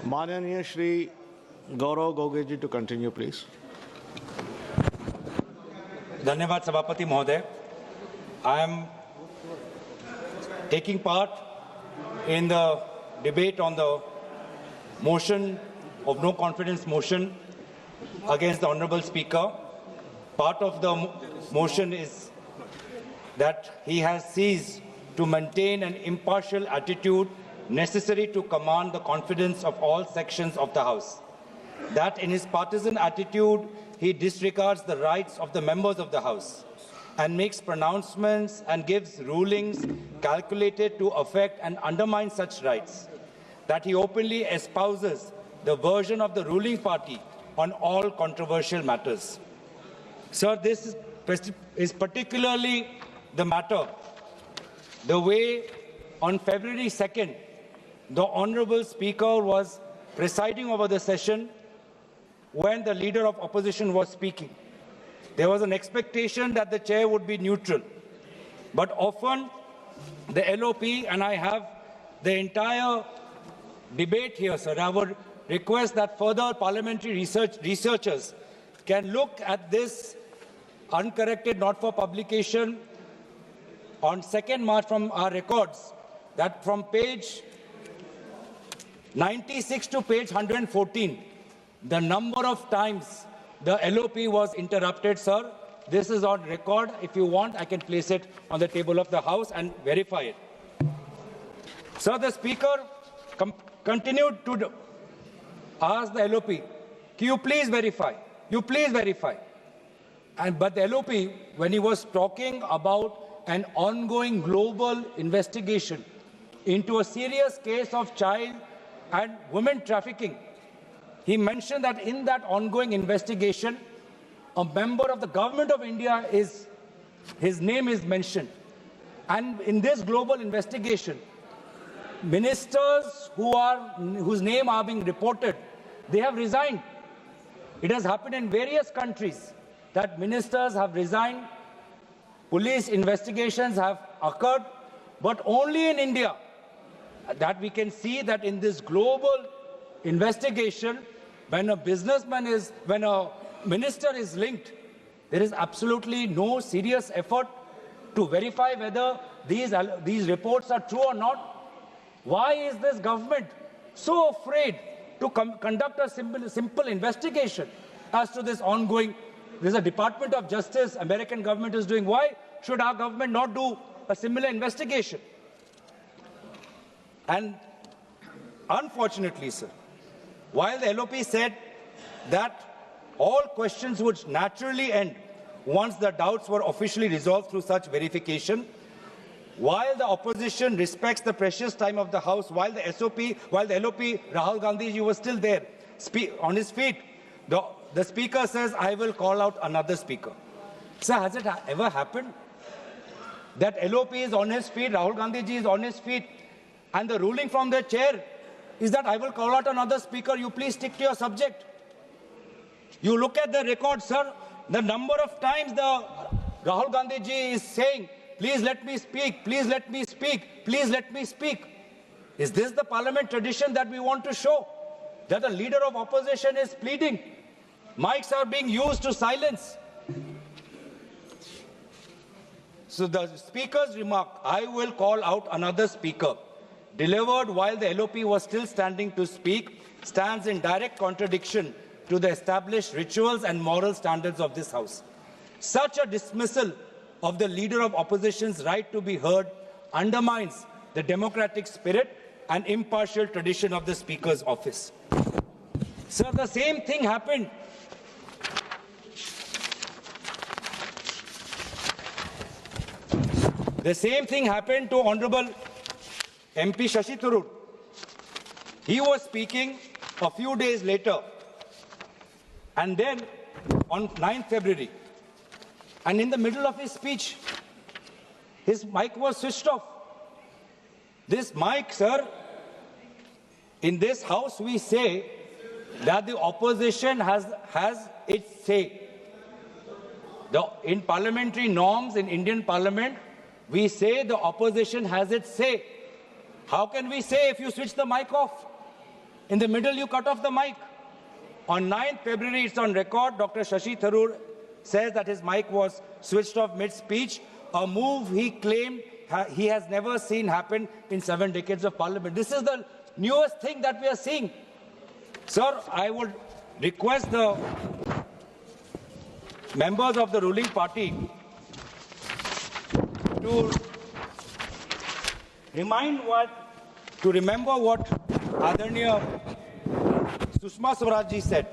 Mananiya Shri Gaurav Gogeji to continue, please. धन्यवाद सभापति महोदय. I am taking part in the debate on the motion of no confidence motion against the Honorable Speaker. Part of the motion is that he has ceased to maintain an impartial attitude necessary to command the confidence of all sections of the House. That in his partisan attitude, he disregards the rights of the members of the House and makes pronouncements and gives rulings calculated to affect and undermine such rights. That he openly espouses the version of the ruling party on all controversial matters. Sir, this is particularly the matter, the way on February 2nd, the Honorable Speaker was presiding over the session when the Leader of Opposition was speaking. There was an expectation that the chair would be neutral. But often the LOP, and I have the entire debate here, sir, I would request that further parliamentary researchers can look at this uncorrected, not for publication, on 2nd March from our records, that from page 96 to page 114, the number of times the LOP was interrupted, sir. This is on record. If you want, I can place it on the table of the House and verify it. Sir, the Speaker continued to ask the LOP, can you please verify? You please verify. But the LOP, when he was talking about an ongoing global investigation into a serious case of child and women trafficking, he mentioned that in that ongoing investigation, a member of the government of India his name is mentioned. And in this global investigation, ministers whose name are being reported, they have resigned. It has happened in various countries that ministers have resigned, police investigations have occurred, but only in India that we can see that in this global investigation, when a minister is linked, there is absolutely no serious effort to verify whether these reports are true or not. Why is this government so afraid to conduct a simple investigation as to this ongoing? There's a Department of Justice, American government is doing. Why should our government not do a similar investigation? And unfortunately, sir, while the LOP said that all questions would naturally end once the doubts were officially resolved through such verification, while the opposition respects the precious time of the House, while the LOP, Rahul Gandhi, you were still there, on his feet, the Speaker says, I will call out another Speaker. Sir, has it ever happened that LOP is on his feet, Rahul Gandhi ji is on his feet, and the ruling from the chair is that I will call out another Speaker, you please stick to your subject? You look at the record, sir, the number of times the Rahul Gandhi ji is saying, please let me speak, please let me speak, please let me speak. Is this the parliament tradition that we want to show? That the leader of opposition is pleading? Mics are being used to silence. So the Speaker's remark, I will call out another Speaker, delivered while the LOP was still standing to speak, stands in direct contradiction to the established rituals and moral standards of this House. Such a dismissal of the leader of opposition's right to be heard undermines the democratic spirit and impartial tradition of the Speaker's office. Sir, the same thing happened. The same thing happened to Honorable MP Shashi Tharoor. He was speaking a few days later, and then on 9th February, and in the middle of his speech, his mic was switched off. This mic, sir, in this House we say that the opposition has its say. In parliamentary norms in Indian Parliament, we say the opposition has its say. How can we say if you switch the mic off? In the middle, you cut off the mic. On 9th February, it's on record, Dr. Shashi Tharoor says that his mic was switched off mid-speech, a move he claimed he has never seen happen in 7 decades of parliament. This is the newest thing that we are seeing. Sir, I would request the members of the ruling party to remember what Adarniya Sushma Swaraj ji said.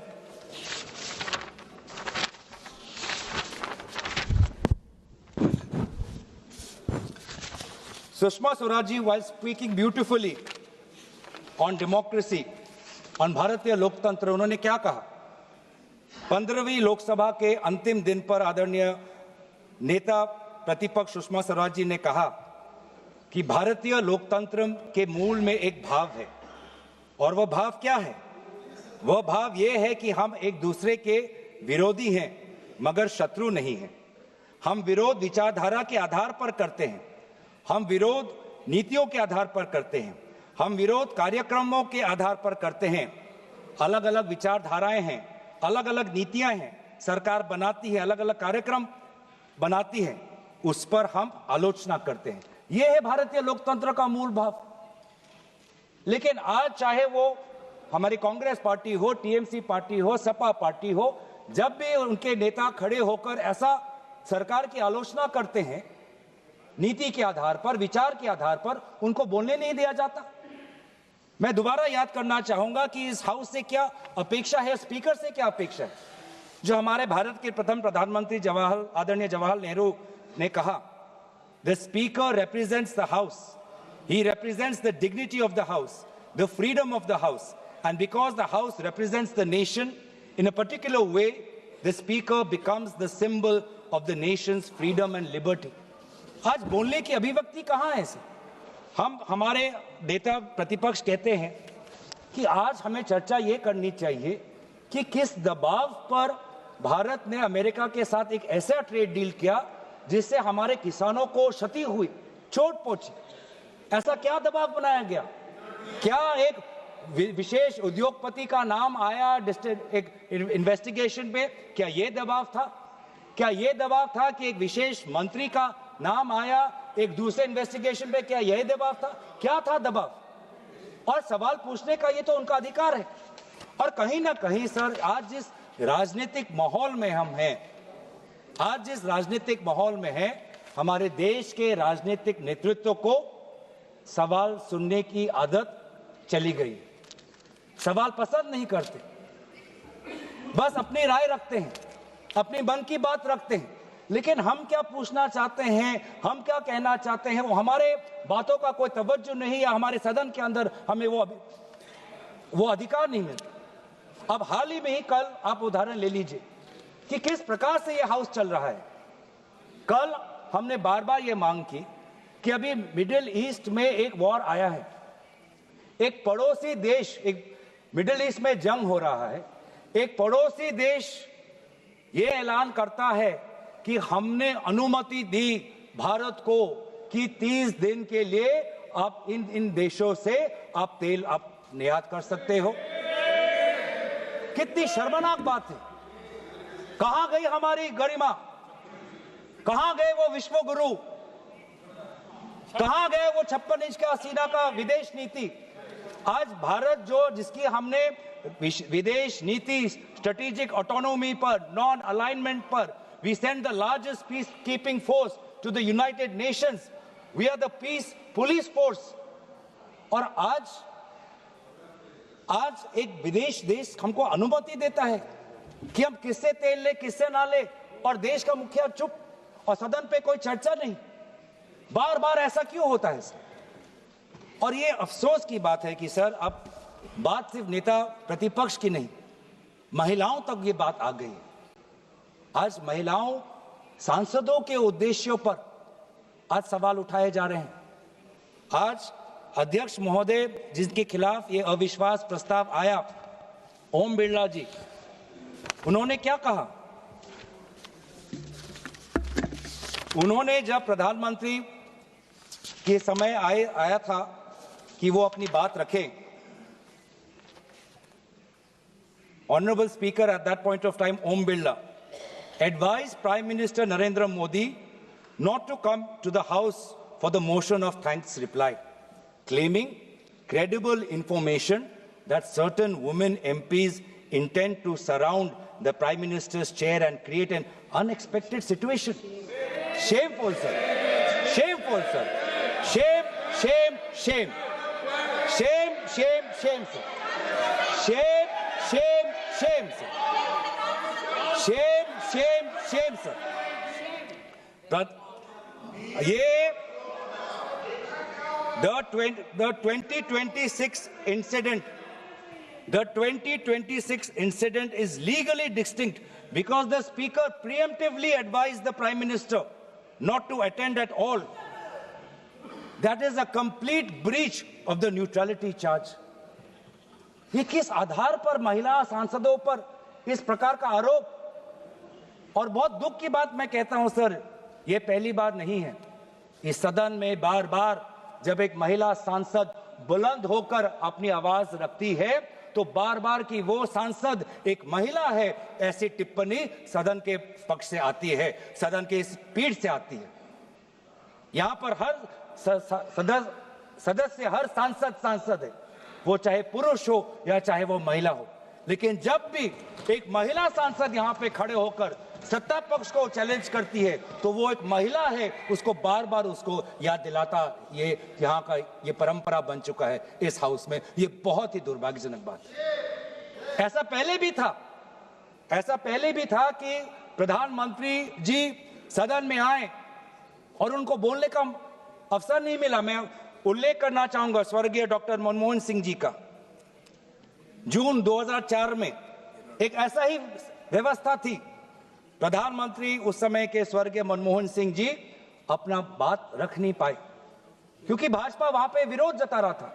Sushma Swaraj ji, while speaking beautifully on democracy, on भारतीय लोकतंत्र, उन्होंने क्या कहा? 15वीं लोकसभा के अंतिम दिन पर आदरणीय नेता प्रतिपक्ष सुषमा स्वराज जी ने कहा कि भारतीय लोकतंत्र के मूल में एक भाव है, और वह भाव क्या है? वह भाव यह है कि हम एक दूसरे के विरोधी हैं मगर शत्रु नहीं हैं। हम विरोध विचारधारा के आधार पर करते हैं, हम विरोध नीतियों के आधार पर करते हैं, हम विरोध कार्यक्रमों के आधार पर करते हैं। अलग अलग विचारधाराएं हैं, अलग अलग नीतियां हैं, सरकार बनाती है, अलग अलग कार्यक्रम बनाती है, उस पर हम आलोचना करते हैं। यह है भारतीय लोकतंत्र का मूल भाव। लेकिन आज चाहे वो हमारी कांग्रेस पार्टी हो, टीएमसी पार्टी हो, सपा पार्टी हो, जब भी उनके नेता खड़े होकर ऐसा सरकार की आलोचना करते हैं, नीति के आधार पर, विचार के आधार पर, उनको बोलने नहीं दिया जाता। मैं दोबारा याद करना चाहूंगा कि इस हाउस से क्या अपेक्षा है, स्पीकर से क्या अपेक्षा है। जो हमारे भारत के प्रथम प्रधानमंत्री आदरणीय जवाहरलाल नेहरू ने कहा, the speaker represents the house, he represents the dignity of the house, the freedom of the house, and because the house represents the nation in a particular way, the speaker becomes the symbol of the nation's freedom and liberty. आज बोलने की अभिव्यक्ति कहाँ है इसे? हम हमारे नेता प्रतिपक्ष कहते हैं कि आज हमें चर्चा ये करनी चाहिए कि किस दबाव पर भारत ने अमेरिका के साथ एक ऐसा ट्रेड डील किया जिससे हमारे किसानों को क्षति हुई, चोट पहुंची। ऐसा क्या दबाव बनाया गया? क्या एक विशेष उद्योगपति का नाम आया एक इन्वेस्टिगेशन पे? क्या ये दबाव था? क्या ये दबाव था कि एक विशेष मंत्री का नाम आया एक दूसरे इन्वेस्टिगेशन पे? क्या यही दबाव था? क्या था दबाव? और सवाल पूछने का ये तो उनका अधिकार है। और कहीं ना कहीं सर, आज जिस राजनीतिक माहौल में हम हैं, आज जिस राजनीतिक माहौल में हैं, हमारे देश के राजनीतिक नेतृत्व को सवाल सुनने की आदत चली गई। सवाल पसंद नहीं करते, बस अपनी राय रखते हैं, अपनी मन की बात रखते हैं। लेकिन हम क्या पूछना चाहते हैं, हम क्या कहना चाहते हैं, वो हमारे बातों का कोई तवज्जो नहीं, या हमारे सदन के अंदर हमें वो अधिकार नहीं मिलता। अब हाल ही में ही कल आप उदाहरण ले लीजिए कि किस प्रकार से ये हाउस चल रहा है। कल हमने बार बार ये मांग की कि अभी मिडिल ईस्ट में एक वॉर आया है, एक पड़ोसी देश, एक मिडिल ईस्ट में जंग हो रहा है, एक पड़ोसी देश ये ऐलान करता है कि हमने अनुमति दी भारत को कि 30 दिन के लिए आप इन देशों से आप तेल आप निर्यात कर सकते हो। कितनी शर्मनाक बात है। कहां गई हमारी गरिमा? कहां गए वो विश्व गुरु? कहां गए वो 56 इंच का सीना का विदेश नीति? आज भारत जो जिसकी हमने विदेश नीति, स्ट्रेटेजिक ऑटोनॉमी पर, नॉन अलाइनमेंट पर, we send the largest peacekeeping force to the United Nations. We are the peace police force. और आज एक विदेश देश हमको अनुमति देता है कि हम किससे तेल ले, किससे ना ले, और देश का मुखिया चुप, और सदन पे कोई चर्चा नहीं। बार बार ऐसा क्यों होता है सर? और ये अफसोस की बात है कि सर, अब बात सिर्फ नेता प्रतिपक्ष की नहीं, महिलाओं तक ये बात आ गई है। आज महिलाओं, सांसदों के उद्देश्यों पर आज सवाल उठाए जा रहे हैं। आज अध्यक्ष महोदय जिनके खिलाफ ये अविश्वास प्रस्ताव आया, ओम बिरला जी, उन्होंने क्या कहा? उन्होंने जब प्रधानमंत्री के समय आया था कि वो अपनी बात रखें, Honorable Speaker at that point of time, Om Birla, advised Prime Minister Narendra Modi not to come to the House for the motion of thanks reply, claiming credible information that certain women MPs intend to surround the Prime Minister's chair and create an unexpected situation. Shameful, sir. Shameful, sir. Shame, shame, shame. Shame, shame, shame, sir. Shame, shame, shame, sir. Shame, shame, shame, sir. But the 2026 incident, is legally distinct because the Speaker preemptively advised the Prime Minister not to attend at all. That is a complete breach of the neutrality charge. ये किस आधार पर महिला सांसदों पर इस प्रकार का आरोप? और बहुत दुख की बात मैं कहता हूं सर, ये पहली बार नहीं है। इस सदन में बार बार जब एक महिला सांसद बुलंद होकर अपनी आवाज रखती है तो बार बार की वो सांसद एक महिला है ऐसी टिप्पणी सदन के पक्ष से आती है, सदन के इस पीठ से आती है। यहां पर हर सदस्य, हर सांसद है, वो चाहे पुरुष हो या चाहे वो महिला हो। लेकिन जब भी एक महिला सांसद यहां पे खड़े होकर सत्ता पक्ष को चैलेंज करती है तो वो एक महिला है, उसको बार बार उसको याद दिलाता, ये यहाँ का ये परंपरा बन चुका है इस हाउस में। ये बहुत ही दुर्भाग्यजनक बात है। ऐसा पहले भी था कि प्रधानमंत्री जी सदन में आए और उनको बोलने का अवसर नहीं मिला। मैं उल्लेख करना चाहूंगा स्वर्गीय डॉक्टर मनमोहन सिंह जी का। जून 2004 में एक ऐसा ही व्यवस्था थी। प्रधानमंत्री उस समय के स्वर्गीय मनमोहन सिंह जी अपना बात रख नहीं पाए क्योंकि भाजपा वहां पे विरोध जता रहा था,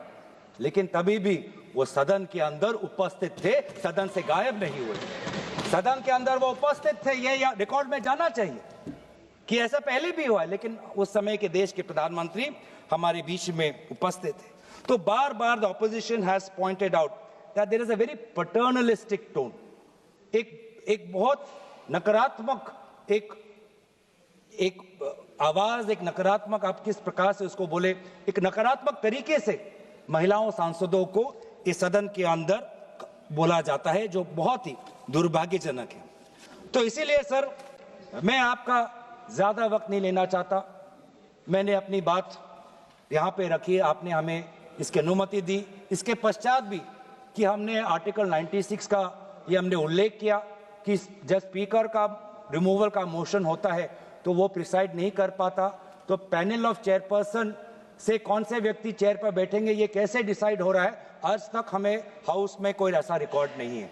लेकिन तभी भी वो सदन के अंदर उपस्थित थे, सदन से गायब नहीं हुए। सदन के अंदर वो उपस्थित थे, ये रिकॉर्ड में जाना चाहिए कि ऐसा पहले भी हुआ है, लेकिन उस समय के देश के प्रधानमंत्री हमारे बीच में उपस्थित थे। तो बार बार the opposition has pointed out that there is a very paternalistic tone, एक बहुत नकारात्मक एक आवाज, एक नकारात्मक, आप किस प्रकार से उसको बोले, एक नकारात्मक तरीके से महिलाओं सांसदों को इस सदन के अंदर बोला जाता है, जो बहुत ही दुर्भाग्यजनक है। तो इसीलिए सर मैं आपका ज्यादा वक्त नहीं लेना चाहता। मैंने अपनी बात यहां पे रखी, आपने हमें इसकी अनुमति दी। इसके पश्चात भी कि हमने आर्टिकल 96 का ये हमने उल्लेख किया कि जब स्पीकर का रिमूवल का मोशन होता है तो वो प्रिसाइड नहीं कर पाता, तो पैनल ऑफ चेयरपर्सन से कौन से व्यक्ति चेयर पर बैठेंगे ये कैसे डिसाइड हो रहा है, आज तक हमें हाउस में कोई ऐसा रिकॉर्ड नहीं है।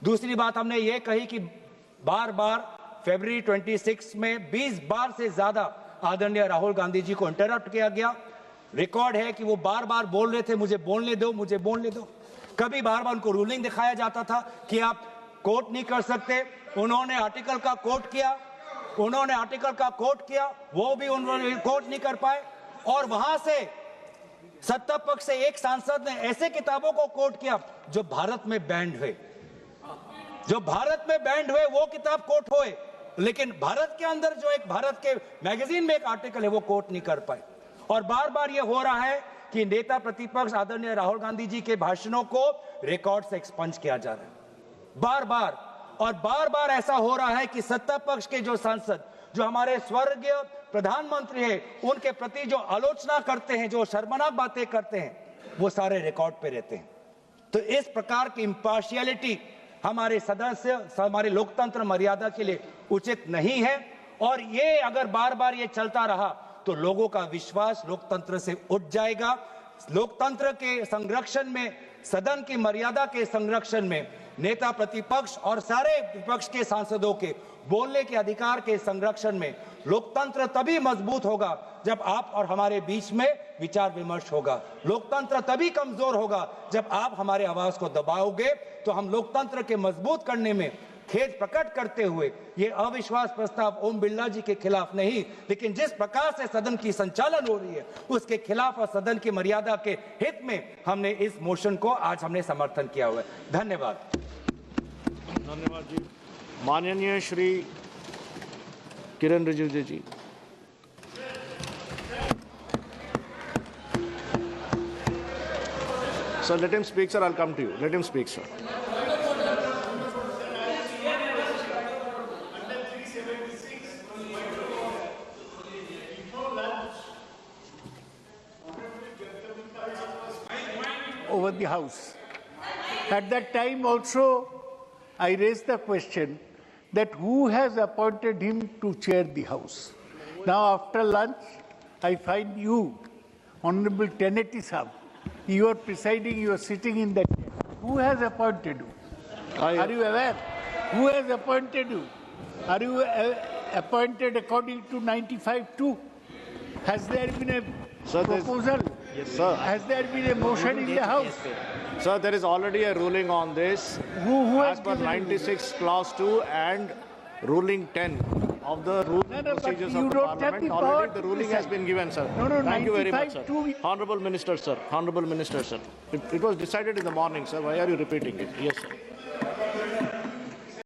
दूसरी बात हमने ये कही कि बार बार फरवरी 26 में 20 बार से ज्यादा आदरणीय राहुल गांधी जी को इंटरप्ट किया गया। रिकॉर्ड है कि वो बार बार बोल रहे थे मुझे बोलने दो, मुझे बोलने दो। कभी बार बार उनको रूलिंग दिखाया जाता था कि आप कोट नहीं कर सकते। उन्होंने आर्टिकल का कोट किया, वो भी उन्होंने कोट नहीं कर पाए। और वहां से सत्ता पक्ष से एक सांसद ने ऐसे किताबों को कोट किया जो भारत में बैंड हुए, वो किताब कोट हुए, लेकिन भारत के अंदर जो एक भारत के मैगजीन में एक आर्टिकल है वो कोट नहीं कर पाए। और बार बार ये हो रहा है कि नेता प्रतिपक्ष आदरणीय राहुल गांधी जी के भाषणों को रिकॉर्ड से एक्सपंज किया जा रहा है बार बार ऐसा हो रहा है कि सत्ता पक्ष के जो सांसद, जो हमारे स्वर्गीय प्रधानमंत्री हैं, उनके प्रति जो आलोचना करते हैं, जो शर्मनाक बातें करते हैं, वो सारे रिकॉर्ड पे रहते हैं। तो इस प्रकार की इम्पार्शियलिटी हमारे सदस्य, हमारे लोकतंत्र मर्यादा के लिए उचित नहीं है। और ये अगर बार बार ये चलता रहा तो लोगों का विश्वास लोकतंत्र से उठ जाएगा। लोकतंत्र के संरक्षण में, सदन की मर्यादा के संरक्षण में, नेता प्रतिपक्ष और सारे विपक्ष के सांसदों के बोलने के अधिकार के संरक्षण में लोकतंत्र तभी मजबूत होगा जब आप और हमारे बीच में विचार विमर्श होगा। लोकतंत्र तभी कमजोर होगा जब आप हमारे आवाज को दबाओगे। तो हम लोकतंत्र के मजबूत करने में खेद प्रकट करते हुए ये अविश्वास प्रस्ताव ओम बिरला जी के खिलाफ नहीं, लेकिन जिस प्रकार से सदन की संचालन हो रही है उसके खिलाफ और सदन की मर्यादा के हित में हमने इस मोशन को आज हमने समर्थन किया हुआ है। धन्यवाद। धन्यवाद जी. माननीय श्री किरण रिजिजू जी. Sir, let him speak, sir. I'll come to you. Let him speak, sir. Over the House. At that time also, I raised the question that who has appointed him to chair the House. Now after lunch, I find you, Honorable Teneti Sahab, you are presiding, you are sitting in that chair. Who has appointed you? Are you aware? Who has appointed you? Are you appointed according to 95(2)? Has there been a Sir, proposal? Yes, sir. Has there been a motion in the House? Sir, there is already a ruling on this. Who has As per given you? 96 clause 2 and ruling 10 of the rules No, and no, but procedures you of the don't have Parliament. the power Already to the ruling has decide. been given, sir. No, no, Thank you very much, sir. 95(2). Honorable Minister, sir. Honorable Minister, sir. It was decided in the morning, sir. Why are you repeating it? Yes, sir.